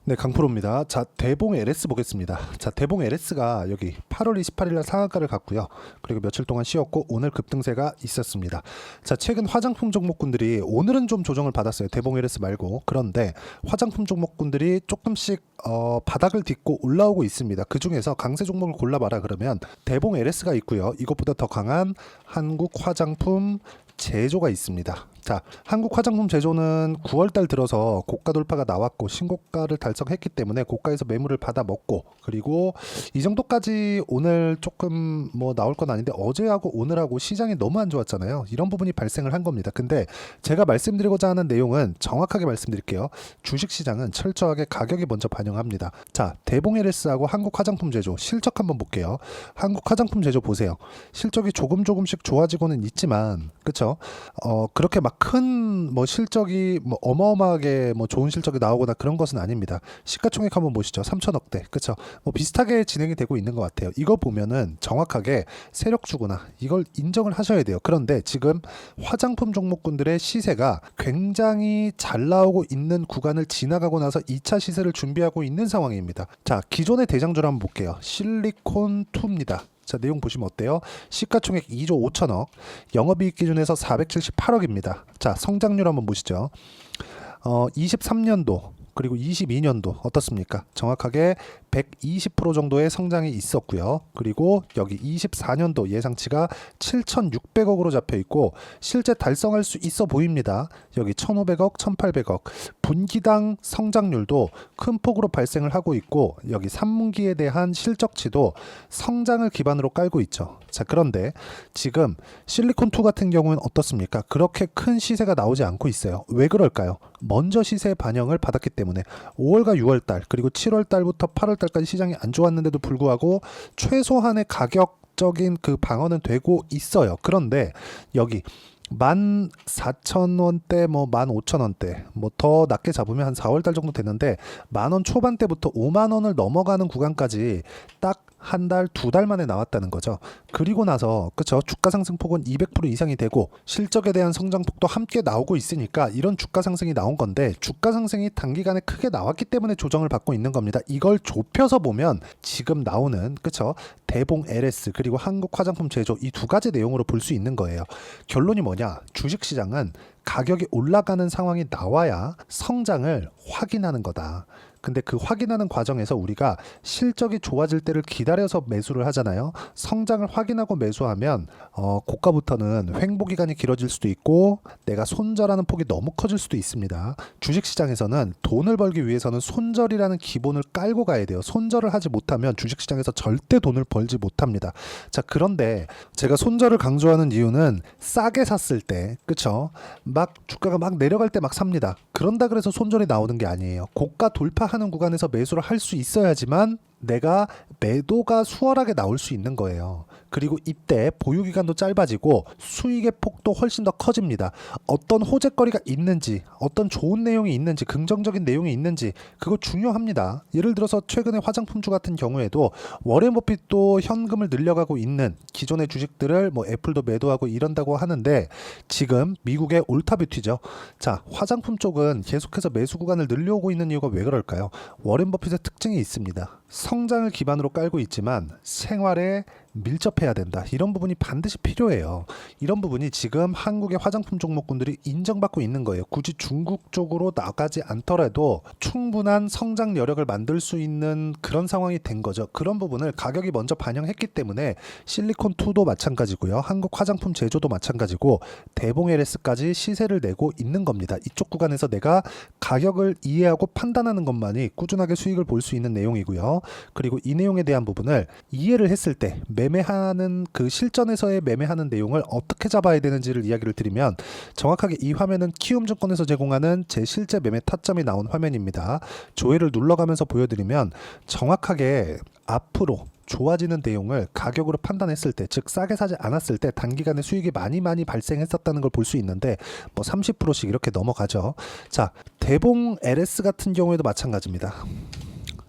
네, 강프로입니다. 자, 대봉 LS 보겠습니다. 자, 대봉 LS가 여기 8월 28일 날 상한가를 갔고요. 그리고 며칠 동안 쉬었고 오늘 급등세가 있었습니다. 자, 최근 화장품 종목군들이 오늘은 좀 조정을 받았어요. 대봉 LS 말고. 그런데 화장품 종목군들이 조금씩 바닥을 딛고 올라오고 있습니다. 그 중에서 강세 종목을 골라봐라 그러면 대봉 LS가 있고요. 이것보다 더 강한 한국 화장품 제조가 있습니다. 자, 한국 화장품 제조는 9월달 들어서 고가 돌파가 나왔고 신고가를 달성했기 때문에 고가에서 매물을 받아 먹고, 그리고 이 정도까지 오늘 조금 뭐 나올 건 아닌데 어제하고 오늘하고 시장이 너무 안 좋았잖아요. 이런 부분이 발생을 한 겁니다. 근데 제가 말씀드리고자 하는 내용은 정확하게 말씀드릴게요. 주식시장은 철저하게 가격이 먼저 반영합니다. 자, 대봉 LS하고 한국 화장품 제조 실적 한번 볼게요. 한국 화장품 제조 보세요. 실적이 조금씩 좋아지고는 있지만, 그쵸? 그렇게 막 큰 뭐 실적이 뭐 어마어마하게 뭐 좋은 실적이 나오거나 그런 것은 아닙니다. 시가총액 한번 보시죠. 3천억대. 그쵸? 뭐 비슷하게 진행이 되고 있는 것 같아요. 이거 보면은 정확하게 세력주구나, 이걸 인정을 하셔야 돼요. 그런데 지금 화장품 종목군들의 시세가 굉장히 잘 나오고 있는 구간을 지나가고 나서 2차 시세를 준비하고 있는 상황입니다. 자, 기존의 대장주를 한번 볼게요. 실리콘2입니다. 자, 내용 보시면 어때요? 시가총액 2조 5천억, 영업이익 기준에서 477억입니다. 자, 성장률 한번 보시죠. 23년도 그리고 22년도 어떻습니까? 정확하게 120% 정도의 성장이 있었고요. 그리고 여기 24년도 예상치가 7,600억으로 잡혀 있고 실제 달성할 수 있어 보입니다. 여기 1,500억, 1,800억. 분기당 성장률도 큰 폭으로 발생을 하고 있고 여기 3분기에 대한 실적치도 성장을 기반으로 깔고 있죠. 자, 그런데 지금 실리콘2 같은 경우는 어떻습니까? 그렇게 큰 시세가 나오지 않고 있어요. 왜 그럴까요? 먼저 시세 반영을 받았기 때문에 5월과 6월달 그리고 7월달부터 8월달까지 시장이 안 좋았는데도 불구하고 최소한의 가격적인 그 방어는 되고 있어요. 그런데 여기 14,000원대 뭐 15,000원대 뭐 더 낮게 잡으면 한 4월달 정도 되는데 10,000원 초반대부터 50,000원을 넘어가는 구간까지 딱 한 달, 두 달 만에 나왔다는 거죠. 그리고 나서 그쵸, 주가 상승폭은 200% 이상이 되고 실적에 대한 성장폭도 함께 나오고 있으니까 이런 주가 상승이 나온 건데 주가 상승이 단기간에 크게 나왔기 때문에 조정을 받고 있는 겁니다. 이걸 좁혀서 보면 지금 나오는 그쵸, 대봉 LS 그리고 한국 화장품 제조 이 두 가지 내용으로 볼 수 있는 거예요. 결론이 뭐냐? 주식시장은 가격이 올라가는 상황이 나와야 성장을 확인하는 거다. 근데 그 확인하는 과정에서 우리가 실적이 좋아질 때를 기다려서 매수를 하잖아요. 성장을 확인하고 매수하면 고가부터는 횡보 기간이 길어질 수도 있고 내가 손절하는 폭이 너무 커질 수도 있습니다. 주식시장에서는 돈을 벌기 위해서는 손절이라는 기본을 깔고 가야 돼요. 손절을 하지 못하면 주식시장에서 절대 돈을 벌지 못합니다. 자, 그런데 제가 손절을 강조하는 이유는 싸게 샀을 때, 그쵸? 막 주가가 막 내려갈 때 막 삽니다. 그런다 그래서 손절이 나오는 게 아니에요. 고가 돌파하는 구간에서 매수를 할 수 있어야지만 내가 매도가 수월하게 나올 수 있는 거예요. 그리고 이때 보유기간도 짧아지고 수익의 폭도 훨씬 더 커집니다. 어떤 호재거리가 있는지, 어떤 좋은 내용이 있는지, 긍정적인 내용이 있는지 그거 중요합니다. 예를 들어서 최근에 화장품주 같은 경우에도 워렌 버핏도 현금을 늘려가고 있는 기존의 주식들을 뭐 애플도 매도하고 이런다고 하는데 지금 미국의 올타뷰티죠. 자, 화장품 쪽은 계속해서 매수 구간을 늘려오고 있는 이유가 왜 그럴까요? 워렌 버핏의 특징이 있습니다. 성장을 기반으로 깔고 있지만 생활에 밀접해야 된다. 이런 부분이 반드시 필요해요. 이런 부분이 지금 한국의 화장품 종목군들이 인정받고 있는 거예요. 굳이 중국 쪽으로 나가지 않더라도 충분한 성장 여력을 만들 수 있는 그런 상황이 된 거죠. 그런 부분을 가격이 먼저 반영했기 때문에 실리콘2도 마찬가지고요. 한국 화장품 제조도 마찬가지고 대봉 LS까지 시세를 내고 있는 겁니다. 이쪽 구간에서 내가 가격을 이해하고 판단하는 것만이 꾸준하게 수익을 볼 수 있는 내용이고요. 그리고 이 내용에 대한 부분을 이해를 했을 때 매매하는 그 실전에서의 매매하는 내용을 어떻게 잡아야 되는지를 이야기를 드리면 정확하게 이 화면은 키움증권에서 제공하는 제 실제 매매 타점이 나온 화면입니다. 조회를 눌러가면서 보여드리면 정확하게 앞으로 좋아지는 내용을 가격으로 판단했을 때, 즉 싸게 사지 않았을 때 단기간에 수익이 많이 발생했었다는 걸 볼 수 있는데 뭐 30%씩 이렇게 넘어가죠. 자, 대봉 LS 같은 경우에도 마찬가지입니다.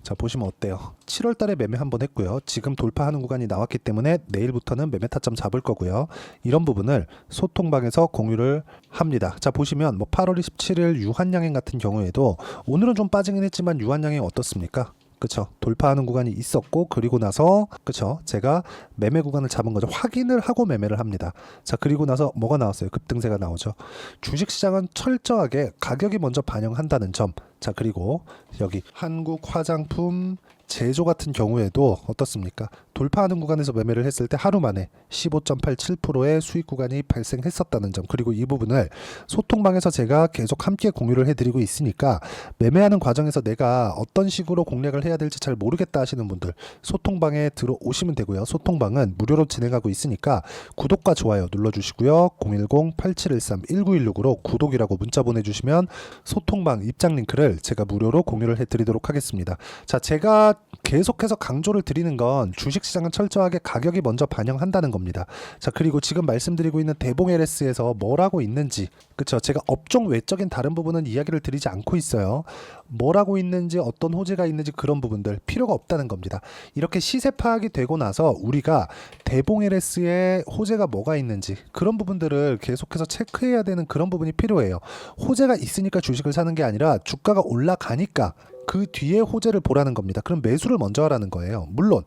자, 보시면 어때요? 7월 달에 매매 한번 했고요. 지금 돌파하는 구간이 나왔기 때문에 내일부터는 매매 타점 잡을 거고요. 이런 부분을 소통방에서 공유를 합니다. 자, 보시면 뭐 8월 27일 유한양행 같은 경우에도 오늘은 좀 빠지긴 했지만 유한양행 어떻습니까? 그쵸, 돌파하는 구간이 있었고, 그리고 나서 그쵸, 제가 매매 구간을 잡은 거죠. 확인을 하고 매매를 합니다. 자, 그리고 나서 뭐가 나왔어요? 급등세가 나오죠. 주식시장은 철저하게 가격이 먼저 반영한다는 점. 자, 그리고 여기 한국 화장품 제조 같은 경우에도 어떻습니까? 돌파하는 구간에서 매매를 했을 때 하루 만에 15.87%의 수익 구간이 발생했었다는 점, 그리고 이 부분을 소통방에서 제가 계속 함께 공유를 해드리고 있으니까 매매하는 과정에서 내가 어떤 식으로 공략을 해야 될지 잘 모르겠다 하시는 분들 소통방에 들어오시면 되고요. 소통방은 무료로 진행하고 있으니까 구독과 좋아요 눌러주시고요. 010-8713-1916으로 구독이라고 문자 보내주시면 소통방 입장 링크를 제가 무료로 공유를 해드리도록 하겠습니다. 자, 제가 계속해서 강조를 드리는 건 주식시장은 철저하게 가격이 먼저 반영한다는 겁니다. 자, 그리고 지금 말씀드리고 있는 대봉 LS에서 뭐라고 있는지, 그쵸, 제가 업종 외적인 다른 부분은 이야기를 드리지 않고 있어요. 뭐라고 있는지, 어떤 호재가 있는지 그런 부분들 필요가 없다는 겁니다. 이렇게 시세 파악이 되고 나서 우리가 대봉 LS에 호재가 뭐가 있는지 그런 부분들을 계속해서 체크해야 되는 그런 부분이 필요해요. 호재가 있으니까 주식을 사는 게 아니라 주가가 올라가니까 그 뒤에 호재를 보라는 겁니다. 그럼 매수를 먼저 하라는 거예요. 물론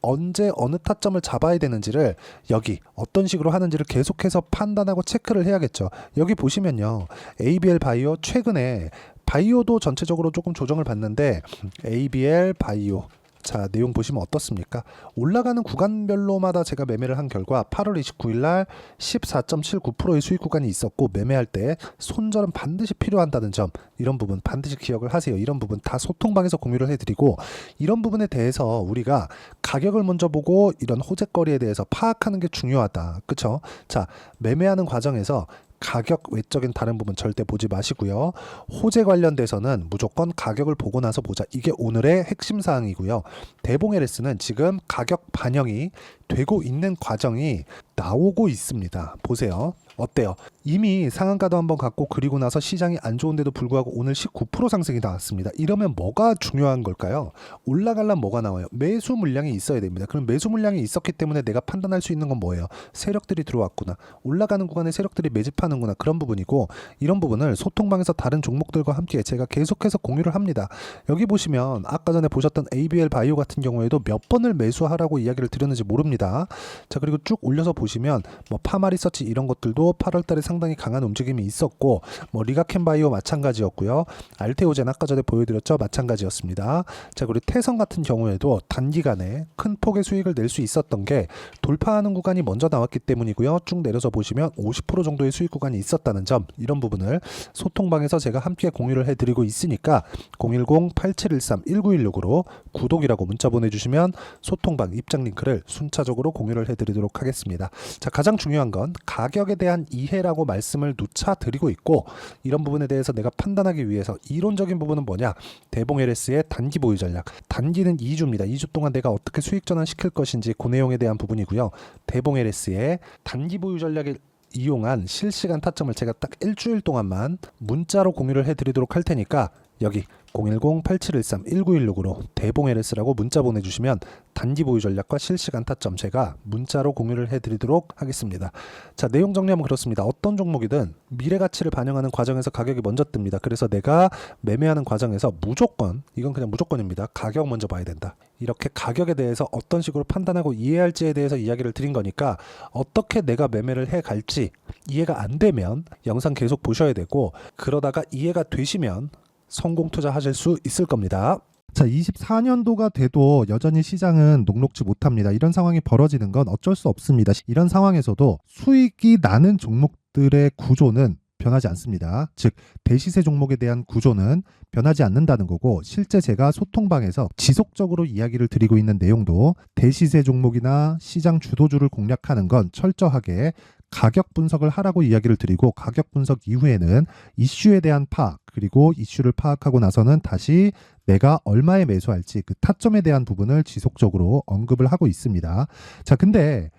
언제 어느 타점을 잡아야 되는지를 여기 어떤 식으로 하는지를 계속해서 판단하고 체크를 해야겠죠. 여기 보시면요, ABL 바이오 최근에 바이오도 전체적으로 조금 조정을 받는데 ABL 바이오, 자, 내용 보시면 어떻습니까? 올라가는 구간별로마다 제가 매매를 한 결과 8월 29일 날 14.79%의 수익 구간이 있었고, 매매할 때 손절은 반드시 필요한다는 점, 이런 부분 반드시 기억을 하세요. 이런 부분 다 소통방에서 공유를 해드리고, 이런 부분에 대해서 우리가 가격을 먼저 보고 이런 호재거리에 대해서 파악하는 게 중요하다. 그쵸? 자, 매매하는 과정에서 가격 외적인 다른 부분 절대 보지 마시고요. 호재 관련돼서는 무조건 가격을 보고 나서 보자. 이게 오늘의 핵심 사항이고요. 대봉 LS는 지금 가격 반영이 되고 있는 과정이 나오고 있습니다. 보세요. 어때요? 이미 상한가도 한번 갔고, 그리고 나서 시장이 안 좋은데도 불구하고 오늘 19% 상승이 나왔습니다. 이러면 뭐가 중요한 걸까요? 올라가려면 뭐가 나와요? 매수 물량이 있어야 됩니다. 그럼 매수 물량이 있었기 때문에 내가 판단할 수 있는 건 뭐예요? 세력들이 들어왔구나, 올라가는 구간에 세력들이 매집하는구나, 그런 부분이고, 이런 부분을 소통방에서 다른 종목들과 함께 제가 계속해서 공유를 합니다. 여기 보시면 아까 전에 보셨던 ABL 바이오 같은 경우에도 몇 번을 매수하라고 이야기를 드렸는지 모릅니다. 자, 그리고 쭉 올려서 보시면 뭐 파마리서치 이런 것들도 8월 달에 상당히 강한 움직임이 있었고, 뭐 리가켄 바이오 마찬가지였고요. 알테오젠 아까 전에 보여드렸죠, 마찬가지였습니다. 자, 그리고 태성 같은 경우에도 단기간에 큰 폭의 수익을 낼 수 있었던 게 돌파하는 구간이 먼저 나왔기 때문이고요. 쭉 내려서 보시면 50% 정도의 수익 구간이 있었다는 점, 이런 부분을 소통방에서 제가 함께 공유를 해드리고 있으니까 010-8713-1916으로 구독이라고 문자 보내주시면 소통방 입장 링크를 순차적으로 공유를 해드리도록 하겠습니다. 자, 가장 중요한 건 가격에 대한 이해라고 말씀을 누차 드리고 있고, 이런 부분에 대해서 내가 판단하기 위해서 이론적인 부분은 뭐냐? 대봉 LS의 단기 보유 전략. 단기는 2주입니다. 2주 동안 내가 어떻게 수익 전환 시킬 것인지 그 내용에 대한 부분이고요. 대봉 LS의 단기 보유 전략을 이용한 실시간 타점을 제가 딱 일주일 동안만 문자로 공유를 해드리도록 할 테니까 여기 010-8713-1916으로 대봉 LS라고 문자 보내주시면 단기 보유 전략과 실시간 타점 제가 문자로 공유를 해드리도록 하겠습니다. 자, 내용 정리하면 그렇습니다. 어떤 종목이든 미래 가치를 반영하는 과정에서 가격이 먼저 뜹니다. 그래서 내가 매매하는 과정에서 무조건, 이건 그냥 무조건입니다. 가격 먼저 봐야 된다. 이렇게 가격에 대해서 어떤 식으로 판단하고 이해할지에 대해서 이야기를 드린 거니까, 어떻게 내가 매매를 해갈지 이해가 안 되면 영상 계속 보셔야 되고, 그러다가 이해가 되시면 성공 투자하실 수 있을 겁니다. 자, 24년도가 돼도 여전히 시장은 녹록지 못합니다. 이런 상황이 벌어지는 건 어쩔 수 없습니다. 이런 상황에서도 수익이 나는 종목들의 구조는 변하지 않습니다. 즉, 대시세 종목에 대한 구조는 변하지 않는다는 거고, 실제 제가 소통방에서 지속적으로 이야기를 드리고 있는 내용도 대시세 종목이나 시장 주도주를 공략하는 건 철저하게 가격 분석을 하라고 이야기를 드리고, 가격 분석 이후에는 이슈에 대한 파악, 그리고 이슈를 파악하고 나서는 다시 내가 얼마에 매수할지 그 타점에 대한 부분을 지속적으로 언급을 하고 있습니다. 자, 근데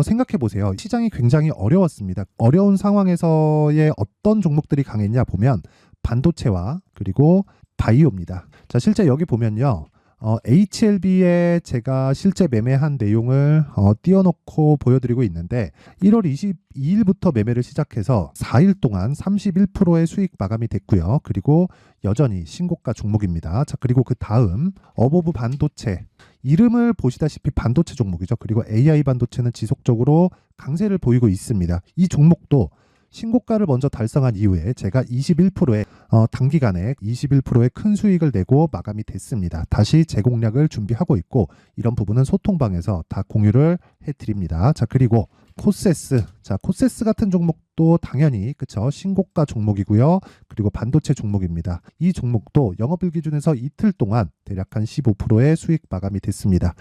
생각해 보세요. 시장이 굉장히 어려웠습니다. 어려운 상황에서의 어떤 종목들이 강했냐 보면 반도체와 그리고 바이오입니다. 자, 실제 여기 보면요. HLB에 제가 실제 매매한 내용을 띄워놓고 보여드리고 있는데 1월 22일부터 매매를 시작해서 4일 동안 31%의 수익 마감이 됐고요. 그리고 여전히 신고가 종목입니다. 자, 그리고 그 다음 어보브 반도체, 이름을 보시다시피 반도체 종목이죠. 그리고 AI 반도체는 지속적으로 강세를 보이고 있습니다. 이 종목도 신고가를 먼저 달성한 이후에 제가 21%의 단기간에 21%의 큰 수익을 내고 마감이 됐습니다. 다시 재공략을 준비하고 있고 이런 부분은 소통방에서 다 공유를 해드립니다. 자, 그리고 코세스, 자, 코세스 같은 종목도 당연히 그쵸, 신고가 종목이고요. 그리고 반도체 종목입니다. 이 종목도 영업일 기준에서 이틀 동안 대략 한 15%의 수익 마감이 됐습니다.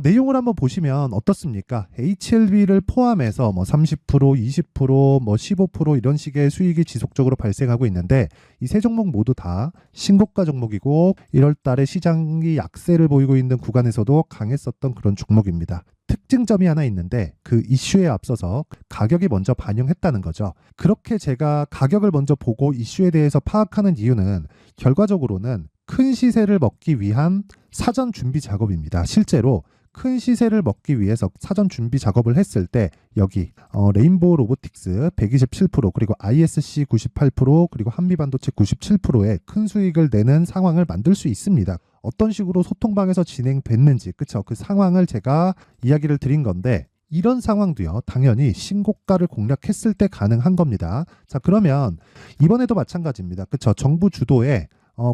내용을 한번 보시면 어떻습니까? HLB를 포함해서 뭐 30%, 20%, 뭐 15% 이런 식의 수익이 지속적으로 발생하고 있는데 이 세 종목 모두 다 신고가 종목이고 1월 달에 시장이 약세를 보이고 있는 구간에서도 강했었던 그런 종목입니다. 특징점이 하나 있는데 그 이슈에 앞서서 가격이 먼저 반영했다는 거죠. 그렇게 제가 가격을 먼저 보고 이슈에 대해서 파악하는 이유는 결과적으로는 큰 시세를 먹기 위한 사전 준비 작업입니다. 실제로 큰 시세를 먹기 위해서 사전 준비 작업을 했을 때 여기 레인보우 로보틱스 127% 그리고 ISC 98% 그리고 한미반도체 97%의 큰 수익을 내는 상황을 만들 수 있습니다. 어떤 식으로 소통방에서 진행됐는지 그쵸, 그 상황을 제가 이야기를 드린 건데 이런 상황도요 당연히 신고가를 공략했을 때 가능한 겁니다. 자, 그러면 이번에도 마찬가지입니다. 그쵸, 정부 주도의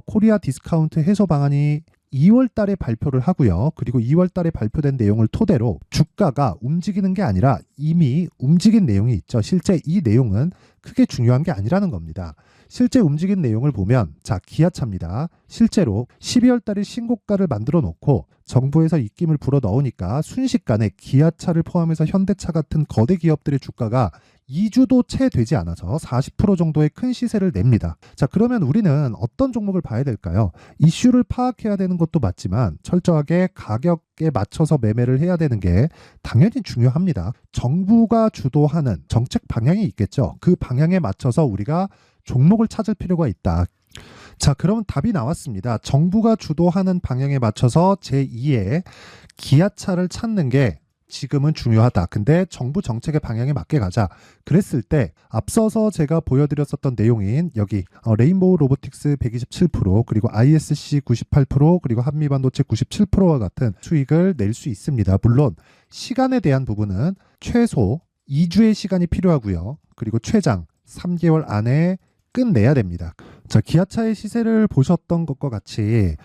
코리아 디스카운트 해소 방안이 2월 달에 발표를 하고요. 그리고 2월 달에 발표된 내용을 토대로 주가가 움직이는 게 아니라 이미 움직인 내용이 있죠. 실제 이 내용은 크게 중요한 게 아니라는 겁니다. 실제 움직인 내용을 보면 자, 기아차입니다. 실제로 12월 달에 신고가를 만들어 놓고 정부에서 입김을 불어 넣으니까 순식간에 기아차를 포함해서 현대차 같은 거대 기업들의 주가가 2주도 채 되지 않아서 40% 정도의 큰 시세를 냅니다. 자, 그러면 우리는 어떤 종목을 봐야 될까요? 이슈를 파악해야 되는 것도 맞지만 철저하게 가격에 맞춰서 매매를 해야 되는 게 당연히 중요합니다. 정부가 주도하는 정책 방향이 있겠죠. 그 방향에 맞춰서 우리가 종목을 찾을 필요가 있다. 자, 그러면 답이 나왔습니다. 정부가 주도하는 방향에 맞춰서 제2의 기아차를 찾는 게 지금은 중요하다. 근데 정부 정책의 방향에 맞게 가자. 그랬을 때 앞서서 제가 보여드렸었던 내용인 여기 레인보우 로보틱스 127% 그리고 ISC 98% 그리고 한미반도체 97%와 같은 수익을 낼 수 있습니다. 물론 시간에 대한 부분은 최소 2주의 시간이 필요하고요. 그리고 최장 3개월 안에 끝내야 됩니다. 자, 기아차의 시세를 보셨던 것과 같이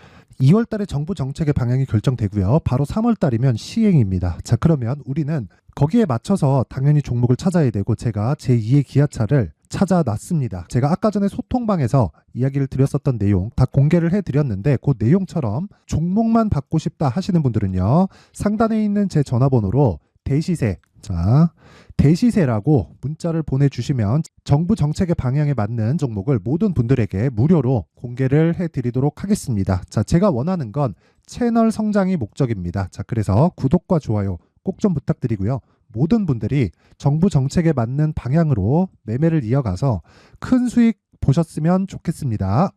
2월 달에 정부 정책의 방향이 결정되고요. 바로 3월 달이면 시행입니다. 자, 그러면 우리는 거기에 맞춰서 당연히 종목을 찾아야 되고 제가 제2의 기아차를 찾아놨습니다. 제가 아까 전에 소통방에서 이야기를 드렸었던 내용 다 공개를 해드렸는데 그 내용처럼 종목만 받고 싶다 하시는 분들은요. 상단에 있는 제 전화번호로 대시세, 자, 대시세라고 문자를 보내주시면 정부 정책의 방향에 맞는 종목을 모든 분들에게 무료로 공개를 해드리도록 하겠습니다. 자, 제가 원하는 건 채널 성장이 목적입니다. 자, 그래서 구독과 좋아요 꼭 좀 부탁드리고요. 모든 분들이 정부 정책에 맞는 방향으로 매매를 이어가서 큰 수익 보셨으면 좋겠습니다.